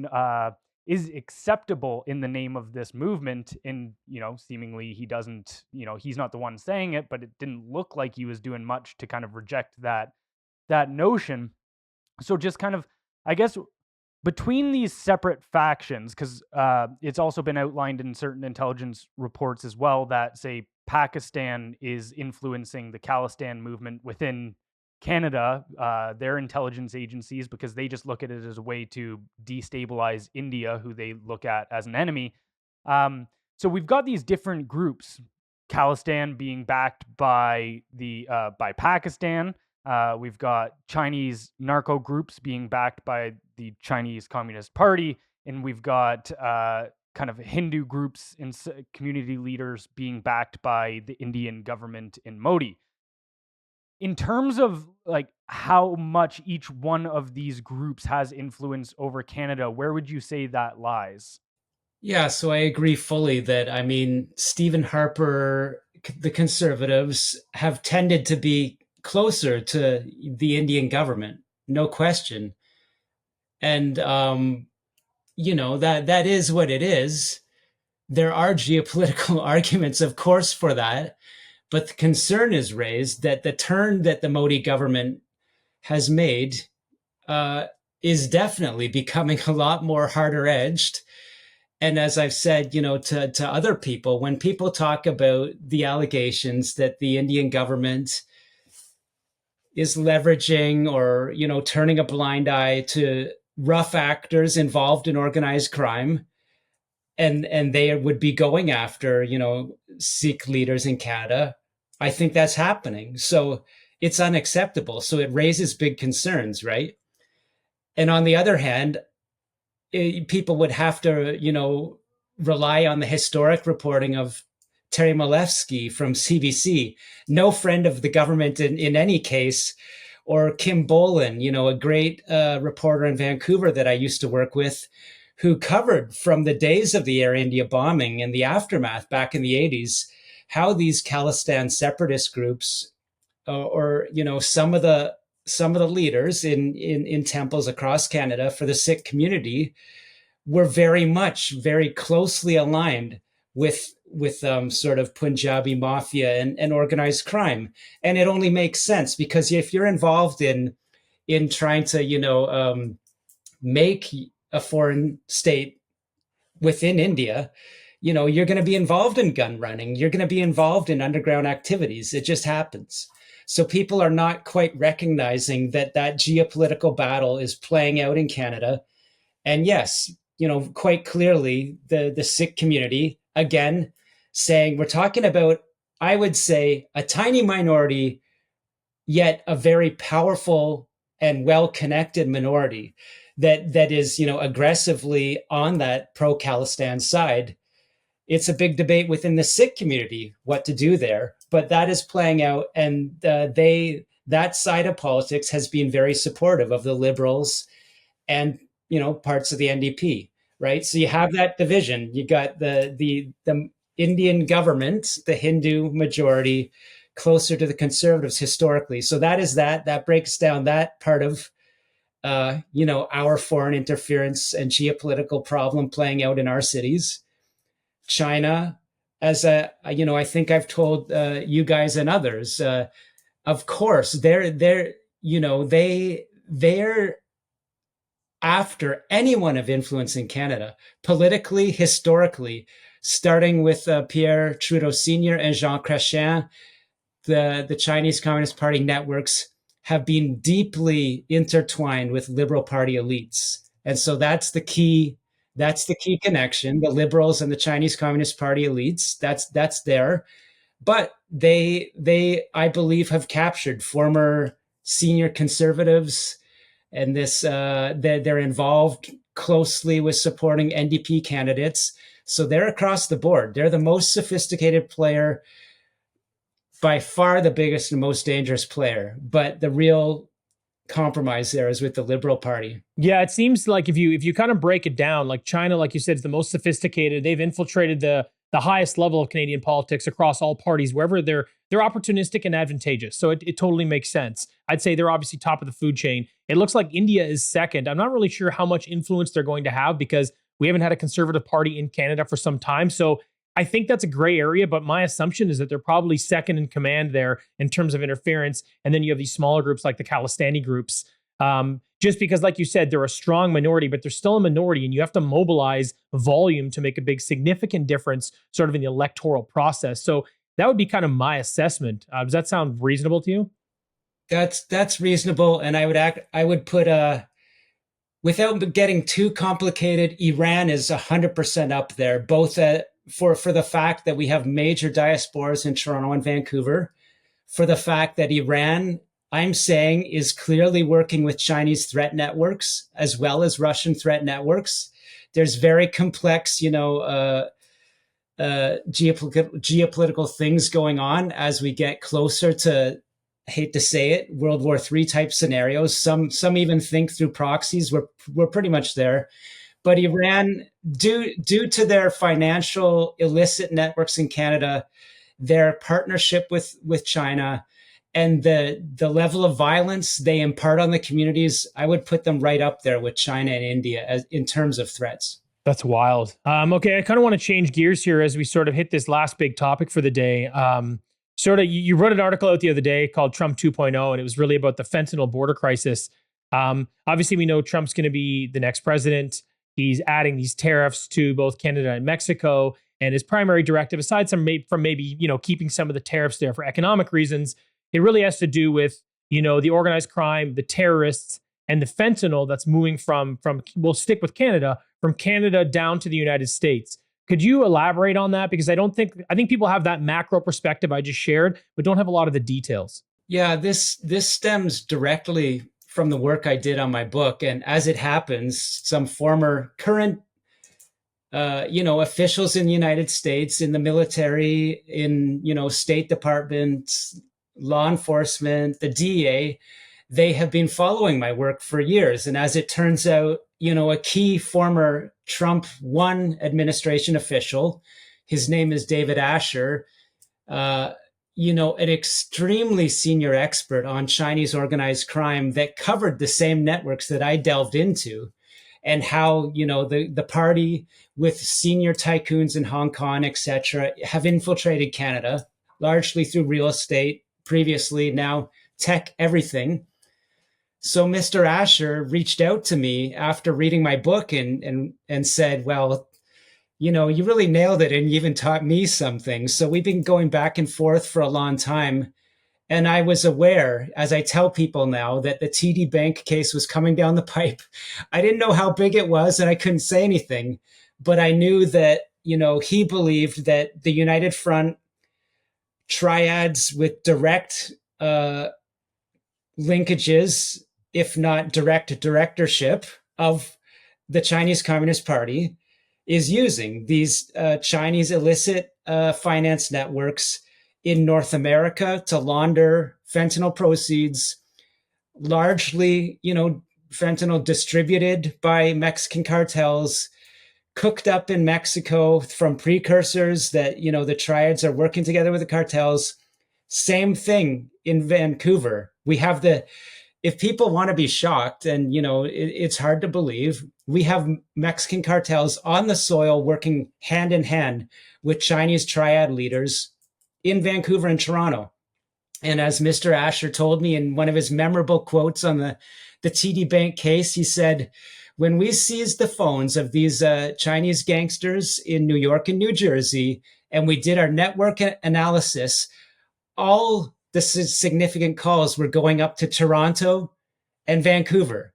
acceptable in the name of this movement. And seemingly he doesn't, he's not the one saying it, but it didn't look like he was doing much to kind of reject that notion. So just kind of, I guess, between these separate factions, because it's also been outlined in certain intelligence reports as well that say Pakistan is influencing the Khalistan movement within Canada, their intelligence agencies, because they just look at it as a way to destabilize India, who they look at as an enemy. So we've got these different groups, Khalistan being backed by by Pakistan. We've got Chinese narco groups being backed by the Chinese Communist Party, and we've got kind of Hindu groups and community leaders being backed by the Indian government and Modi. In terms of like how much each one of these groups has influence over Canada, where would you say that lies? Yeah, so I agree fully that, I mean, Stephen Harper, the Conservatives have tended to be closer to the Indian government, no question. And, that is what it is. There are geopolitical arguments, of course, for that. But the concern is raised that the turn that the Modi government has made is definitely becoming a lot more harder edged. And as I've said, to other people, when people talk about the allegations that the Indian government is leveraging or, turning a blind eye to rough actors involved in organized crime, and they would be going after, Sikh leaders in Canada, I think that's happening. So it's unacceptable. So it raises big concerns, right? And on the other hand, people would have to, rely on the historic reporting of Terry Malevsky from CBC, no friend of the government in any case, or Kim Bolan, a great reporter in Vancouver that I used to work with, who covered from the days of the Air India bombing and the aftermath back in the 80s, how these Khalistan separatist groups or some of the leaders in temples across Canada for the Sikh community were very closely aligned with sort of Punjabi mafia and organized crime. And it only makes sense because if you're involved in trying to, make a foreign state within India, you're going to be involved in gun running. You're going to be involved in underground activities. It just happens. So people are not quite recognizing that geopolitical battle is playing out in Canada. And yes, quite clearly the Sikh community, again, saying we're talking about, I would say, a tiny minority, yet a very powerful and well-connected minority that is, aggressively on that pro-Khalistan side. It's a big debate within the Sikh community what to do there, but that is playing out, and that side of politics has been very supportive of the Liberals and parts of the NDP, right? So you have that division. You got the Indian government, the Hindu majority, closer to the conservatives historically. So that breaks down that part of our foreign interference and geopolitical problem playing out in our cities. China, as I think I've told you guys and others, of course, they're after anyone of influence in Canada, politically, historically, starting with Pierre Trudeau Sr. and Jean Chrétien. The Chinese Communist Party networks have been deeply intertwined with Liberal Party elites. And so that's the key connection, the Liberals and the Chinese Communist Party elites. That's there. But they I believe have captured former senior conservatives, and they're involved closely with supporting NDP candidates. So they're across the board. They're the most sophisticated player, by far the biggest and most dangerous player. But the real compromise there is with the Liberal Party. Yeah, it seems like if you kind of break it down, like China, like you said, is the most sophisticated. They've infiltrated the highest level of Canadian politics across all parties, wherever they're opportunistic and advantageous. So it totally makes sense. I'd say they're obviously top of the food chain. It looks like India is second. I'm not really sure how much influence they're going to have because we haven't had a conservative party in Canada for some time. So I think that's a gray area, but my assumption is that they're probably second in command there in terms of interference. And then you have these smaller groups like the Khalistani groups. Just because, like you said, they're a strong minority, but they're still a minority, and you have to mobilize volume to make a big, significant difference sort of in the electoral process. So that would be kind of my assessment. Does that sound reasonable to you? That's reasonable. And I would put without getting too complicated, Iran is 100% up there, both for the fact that we have major diasporas in Toronto and Vancouver, for the fact that Iran, I'm saying, is clearly working with Chinese threat networks as well as Russian threat networks. There's very complex, geopolitical things going on as we get closer to, I hate to say it, World War III type scenarios. Some even think through proxies. We're pretty much there. But Iran, due to their financial illicit networks in Canada, their partnership with China, and the level of violence they impart on the communities, I would put them right up there with China and India in terms of threats. That's wild. Okay, I kind of want to change gears here as we sort of hit this last big topic for the day. You wrote an article out the other day called Trump 2.0, and it was really about the fentanyl border crisis. Obviously, we know Trump's going to be the next president. He's adding these tariffs to both Canada and Mexico. And his primary directive, aside from maybe keeping some of the tariffs there for economic reasons, it really has to do with the organized crime, the terrorists, and the fentanyl that's moving from we'll stick with Canada, from Canada down to the United States. Could you elaborate on that? Because I think people have that macro perspective I just shared, but don't have a lot of the details. Yeah, this stems directly from the work I did on my book. And as it happens, some current officials in the United States, in the military, in, State Department, law enforcement, the DEA, they have been following my work for years. And as it turns out, a key former Trump 1 administration official, his name is David Asher, an extremely senior expert on Chinese organized crime that covered the same networks that I delved into, and how, the party with senior tycoons in Hong Kong, etc., have infiltrated Canada, largely through real estate, previously, now tech, everything. So Mr. Asher reached out to me after reading my book and said, well, you really nailed it, and you even taught me some things. So we've been going back and forth for a long time. And I was aware, as I tell people now, that the TD Bank case was coming down the pipe. I didn't know how big it was, and I couldn't say anything. But I knew that, he believed that the United Front triads with direct linkages, if not direct directorship of the Chinese Communist Party, is using these Chinese illicit finance networks in North America to launder fentanyl proceeds, loargely, fentanyl distributed by Mexican cartels, cooked up in Mexico from precursors that, the triads are working together with the cartels, Same thing in Vancouver. We have if people want to be shocked, and it's hard to believe, we have Mexican cartels on the soil working hand in hand with Chinese triad leaders in Vancouver and Toronto. And as Mr. Asher told me in one of his memorable quotes on the TD Bank case, he said, when we seized the phones of these Chinese gangsters in New York and New Jersey, and we did our network analysis, all the significant calls were going up to Toronto and Vancouver.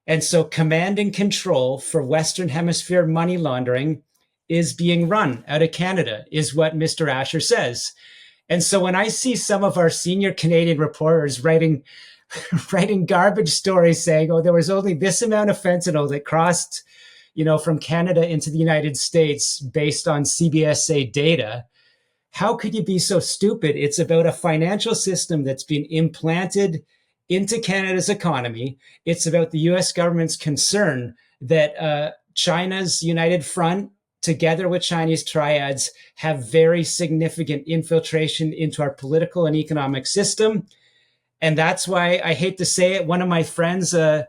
And so command and control for Western Hemisphere money laundering is being run out of Canada, is what Mr. Asher says. And so when I see some of our senior Canadian reporters writing garbage stories saying, oh, there was only this amount of fentanyl that crossed, from Canada into the United States based on CBSA data, how could you be so stupid? It's about a financial system that's been implanted into Canada's economy. It's about the US government's concern that China's United Front, together with Chinese triads, have very significant infiltration into our political and economic system. And that's why, I hate to say it, one of my friends, a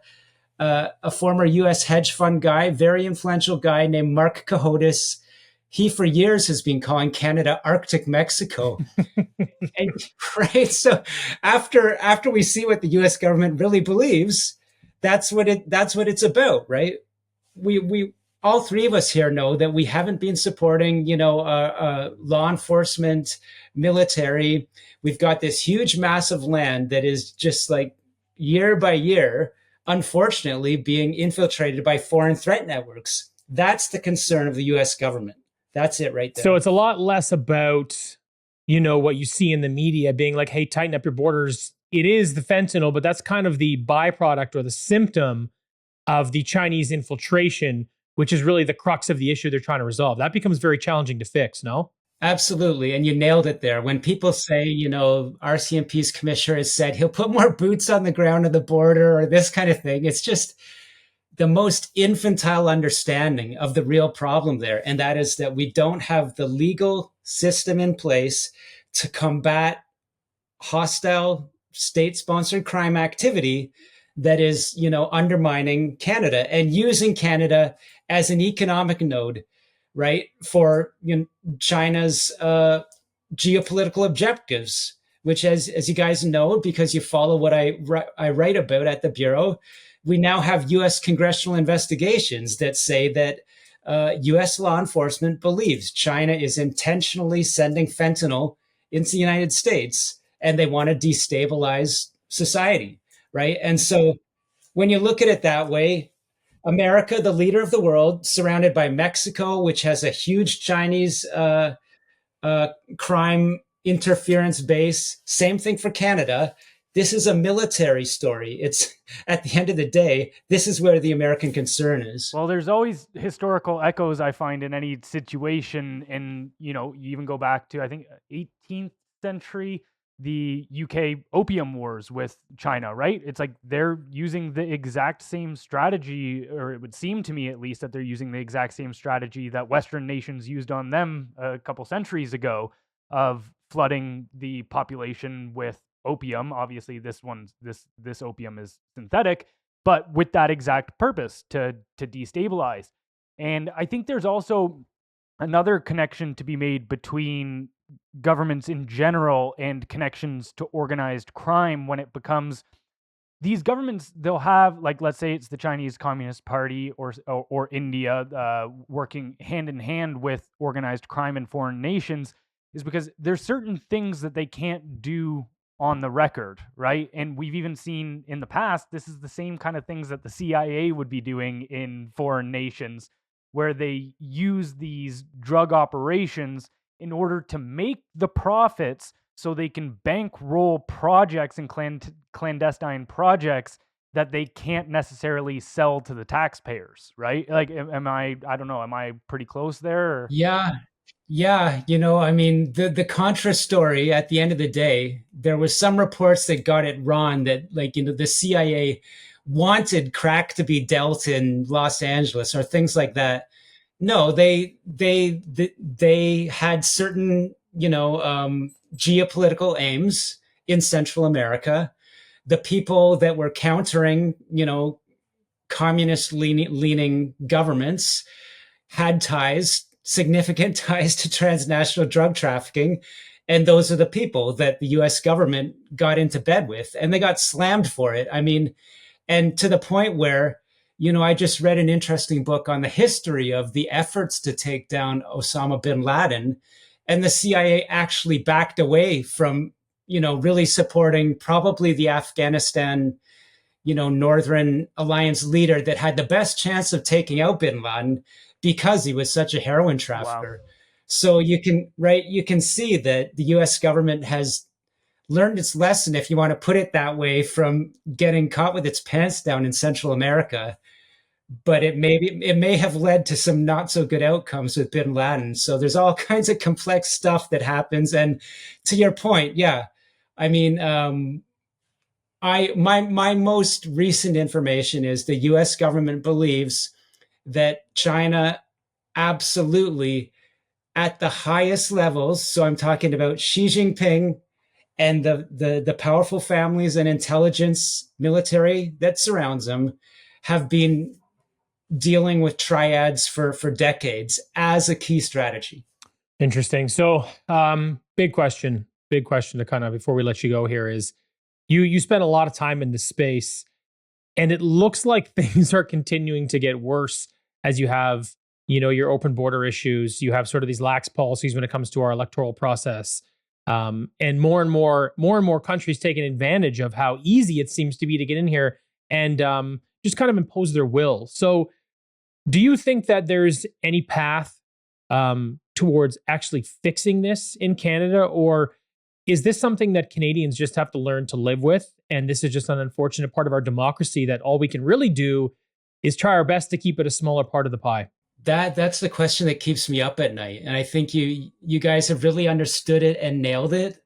former US hedge fund guy, very influential guy named Mark Cahotis, he for years has been calling Canada Arctic Mexico. And, right? So after we see what the US government really believes, that's what it's about, right? We all three of us here know that we haven't been supporting, law enforcement, military. We've got this huge mass of land that is just like year by year, unfortunately, being infiltrated by foreign threat networks. That's the concern of the US government. That's it right there. So it's a lot less about, what you see in the media being like, hey, tighten up your borders. It is the fentanyl, but that's kind of the byproduct or the symptom of the Chinese infiltration, which is really the crux of the issue they're trying to resolve. That becomes very challenging to fix, no? Absolutely. And you nailed it there. When people say, RCMP's commissioner has said he'll put more boots on the ground at the border or this kind of thing, it's just the most infantile understanding of the real problem there. And that is that we don't have the legal system in place to combat hostile state-sponsored crime activity that is, undermining Canada and using Canada as an economic node, right, for China's geopolitical objectives, which, as you guys know, because you follow what I write about at the Bureau, we now have U.S. congressional investigations that say that U.S. law enforcement believes China is intentionally sending fentanyl into the United States, and they want to destabilize society, right? And so when you look at it that way, America, the leader of the world, surrounded by Mexico, which has a huge Chinese crime interference base. Same thing for Canada. This is a military story. It's, at the end of the day, this is where the American concern is. Well, there's always historical echoes, I find, in any situation. And, you even go back to, I think, 18th century, the UK opium wars with China, right? It's like they're using the exact same strategy, or it would seem to me at least that they're using the exact same strategy that Western nations used on them a couple centuries ago, of flooding the population with opium. Obviously, this opium is synthetic, but with that exact purpose, to destabilize. And I think there's also another connection to be made between governments in general and connections to organized crime, when it becomes these governments, they'll have, like, let's say it's the Chinese Communist Party or India working hand in hand with organized crime in foreign nations, is because there's certain things that they can't do on the record, right? And we've even seen in the past, this is the same kind of things that the CIA would be doing in foreign nations, where they use these drug operations in order to make the profits so they can bankroll projects and clandestine projects that they can't necessarily sell to the taxpayers, right? Like, am I don't know, am I pretty close there? Or? Yeah. I mean, the Contra story, at the end of the day, there was some reports that got it wrong, that, like, the CIA wanted crack to be dealt in Los Angeles or things like that. No, they had certain geopolitical aims in Central America. The people that were countering, communist leaning governments had significant ties to transnational drug trafficking. And those are the people that the US government got into bed with, and they got slammed for it. I mean, and to the point where, I just read an interesting book on the history of the efforts to take down Osama bin Laden, and the CIA actually backed away from, really supporting probably the Afghanistan, Northern Alliance leader that had the best chance of taking out bin Laden because he was such a heroin trafficker. Wow. So you can see that the US government has learned its lesson, if you want to put it that way, from getting caught with its pants down in Central America. But it may have led to some not so good outcomes with bin Laden. So there's all kinds of complex stuff that happens. And to your point, yeah, I mean, my most recent information is the US government believes that China absolutely at the highest levels, so I'm talking about Xi Jinping and the powerful families and intelligence military that surrounds them, have been dealing with triads for decades as a key strategy. Interesting. So big question to kind of, before we let you go here, is you spent a lot of time in this space, and it looks like things are continuing to get worse as you have, your open border issues. You have sort of these lax policies when it comes to our electoral process. And more countries taking advantage of how easy it seems to be to get in here and just kind of impose their will. So do you think that there's any path towards actually fixing this in Canada, or is this something that Canadians just have to learn to live with? And this is just an unfortunate part of our democracy that all we can really do is try our best to keep it a smaller part of the pie? That's the question that keeps me up at night. And I think you guys have really understood it and nailed it.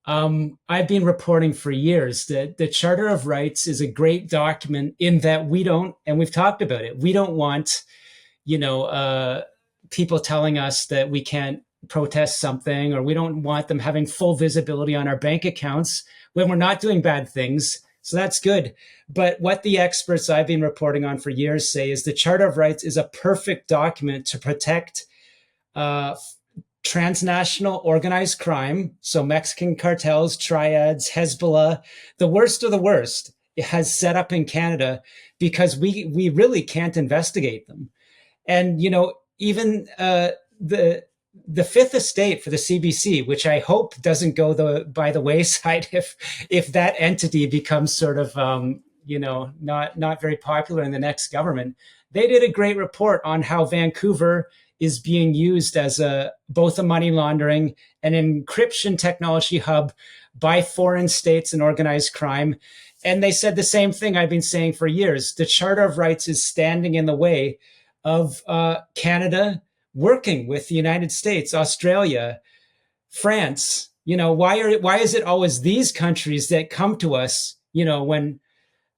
I've been reporting for years that the Charter of Rights is a great document in that we don't, and we've talked about it, we don't want, people telling us that we can't protest something, or we don't want them having full visibility on our bank accounts when we're not doing bad things. So that's good. But what the experts I've been reporting on for years say is the Charter of Rights is a perfect document to protect transnational organized crime. So Mexican cartels, triads, Hezbollah, the worst of the worst, it has set up in Canada because we really can't investigate them. And, even the Fifth Estate for the CBC, which I hope doesn't go by the wayside if that entity becomes sort of not very popular in the next government. They did a great report on how Vancouver is being used as both a money laundering and encryption technology hub by foreign states and organized crime. And they said the same thing I've been saying for years. The Charter of Rights is standing in the way of Canada working with the United States, Australia, France. Why is it always these countries that come to us, when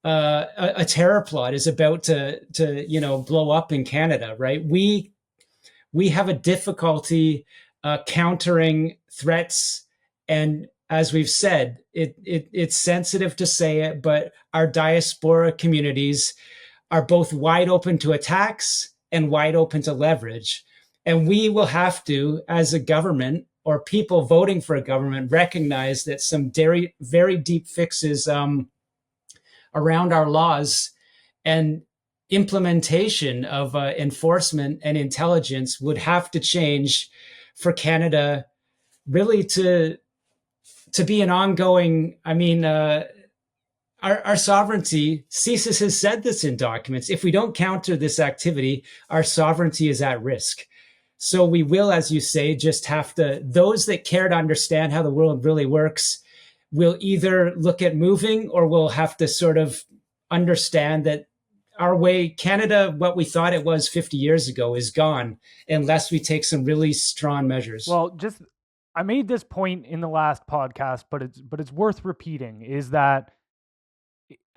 a terror plot is about to blow up in Canada, right? We have a difficulty countering threats, and as we've said, it's sensitive to say it, but our diaspora communities are both wide open to attacks and wide open to leverage. And we will have to, as a government or people voting for a government, recognize that some very, very deep fixes around our laws and implementation of enforcement and intelligence would have to change for Canada really to be an ongoing, our sovereignty, CSIS has said this in documents. If we don't counter this activity, our sovereignty is at risk. So we will, as you say, just have to, those that care to understand how the world really works will either look at moving, or we'll have to sort of understand that our way, Canada, what we thought it was 50 years ago, is gone unless we take some really strong measures. Well, I made this point in the last podcast, but it's worth repeating, is that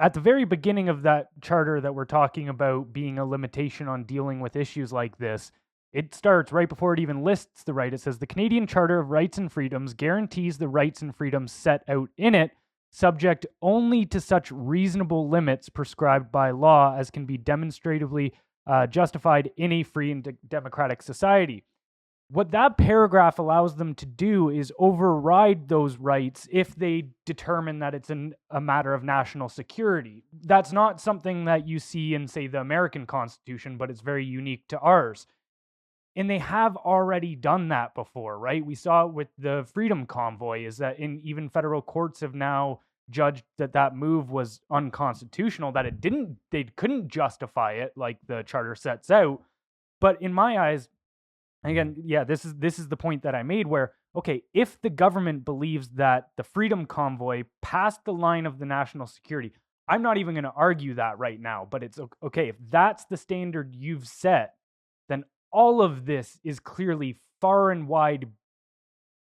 at the very beginning of that charter that we're talking about being a limitation on dealing with issues like this, It starts right before it even lists the right. It says the Canadian Charter of Rights and Freedoms guarantees the rights and freedoms set out in it, subject only to such reasonable limits prescribed by law as can be demonstratively justified in a free and democratic society. What that paragraph allows them to do is override those rights if they determine that it's a matter of national security. That's not something that you see in, say, the American Constitution, but it's very unique to ours. And they have already done that before, right? We saw it with the Freedom Convoy, is that even federal courts have now judged that move was unconstitutional, that they couldn't justify it like the charter sets out. But in my eyes, again, yeah, this is the point that I made where, okay, if the government believes that the Freedom Convoy passed the line of the national security, I'm not even going to argue that right now, but it's okay. If that's the standard you've set, then all of this is clearly far and wide,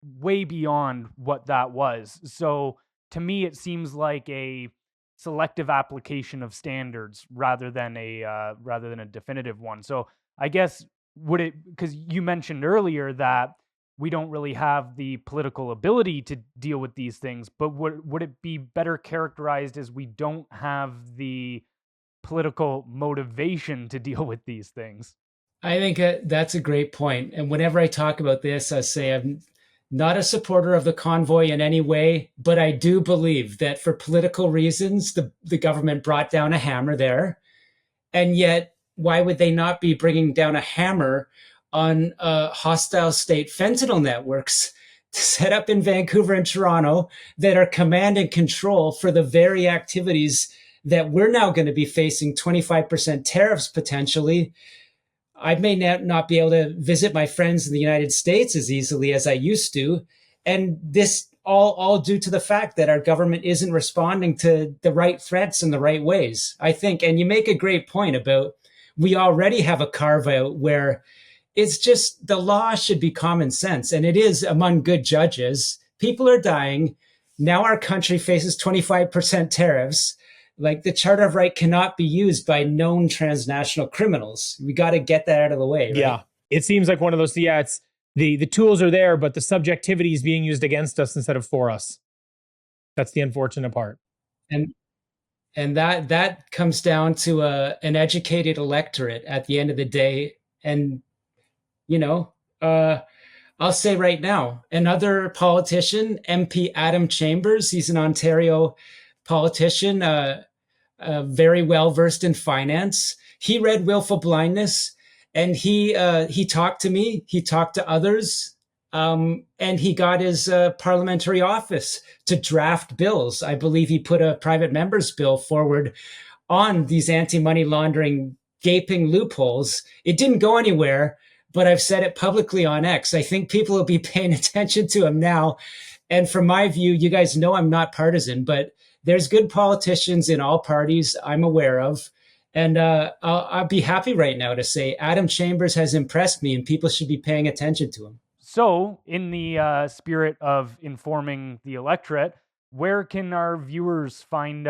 way beyond what that was. So to me, it seems like a selective application of standards rather than a definitive one. So I guess because you mentioned earlier that we don't really have the political ability to deal with these things, but would it be better characterized as we don't have the political motivation to deal with these things? I think that's a great point. And whenever I talk about this, I say I'm not a supporter of the convoy in any way, but I do believe that for political reasons, the government brought down a hammer there. And yet, why would they not be bringing down a hammer on hostile state fentanyl networks set up in Vancouver and Toronto that are command and control for the very activities that we're now going to be facing 25% tariffs potentially? I may not be able to visit my friends in the United States as easily as I used to. And this all due to the fact that our government isn't responding to the right threats in the right ways, I think. And you make a great point about we already have a carve out where it's just the law should be common sense. And it is among good judges. People are dying. Now our country faces 25% tariffs. Like the Charter of Right cannot be used by known transnational criminals. We got to get that out of the way. Right? Yeah. It seems like one of those, it's the tools are there, but the subjectivity is being used against us instead of for us. That's the unfortunate part. And that comes down to an educated electorate at the end of the day. And, I'll say right now, another politician, MP Adam Chambers, he's an Ontario politician, very well versed in finance. He read Willful Blindness, and he talked to me. He talked to others, and he got his parliamentary office to draft bills. I believe he put a private member's bill forward on these anti-money laundering gaping loopholes. It didn't go anywhere, but I've said it publicly on X. I think people will be paying attention to him now. And from my view, you guys know I'm not partisan, but there's good politicians in all parties I'm aware of. And I'll be happy right now to say Adam Chambers has impressed me and people should be paying attention to him. So in the spirit of informing the electorate, where can our viewers find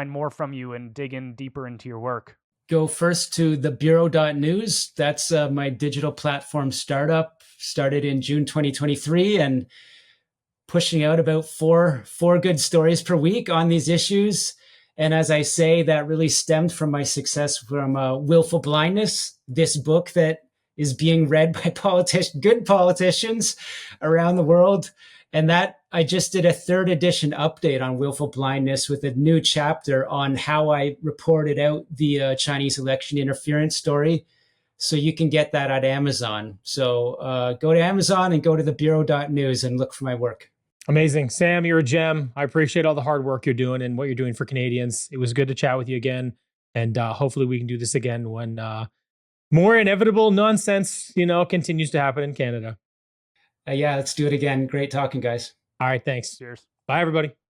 more from you and dig in deeper into your work? Go first to thebureau.news. That's my digital platform startup, started in June 2023 and pushing out about four good stories per week on these issues. And as I say, that really stemmed from my success from Willful Blindness, this book that is being read by good politicians around the world. And that I just did a 3rd edition update on Willful Blindness with a new chapter on how I reported out the Chinese election interference story. So you can get that at Amazon. So go to Amazon and go to thebureau.news and look for my work. Amazing. Sam, you're a gem. I appreciate all the hard work you're doing and what you're doing for Canadians. It was good to chat with you again. And hopefully we can do this again when more inevitable nonsense, continues to happen in Canada. Yeah, let's do it again. Great talking, guys. All right. Thanks. Cheers. Bye, everybody.